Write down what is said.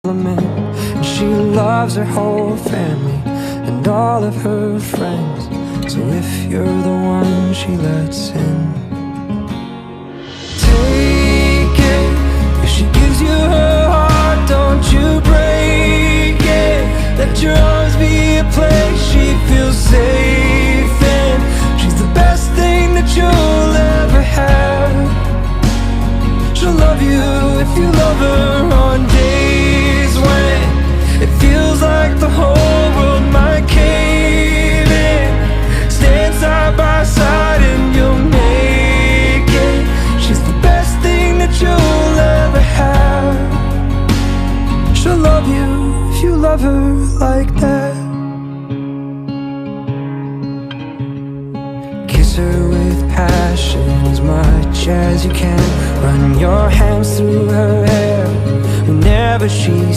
compliment. And she loves her whole family and all of her friends. So if you're the one she lets in, take it. If she gives you her heart, don't you break it. Let your arms be a place she feels safe in. She's the best thing that you'll ever have. She'll love you if you love her on days when it feels like the whole world might cave in. Stand side by side and you'll make it. She's the best thing that you'll ever have. She'll love you if you love her like that. Kiss her with passion as much as you can. Run your hands through her hair whenever she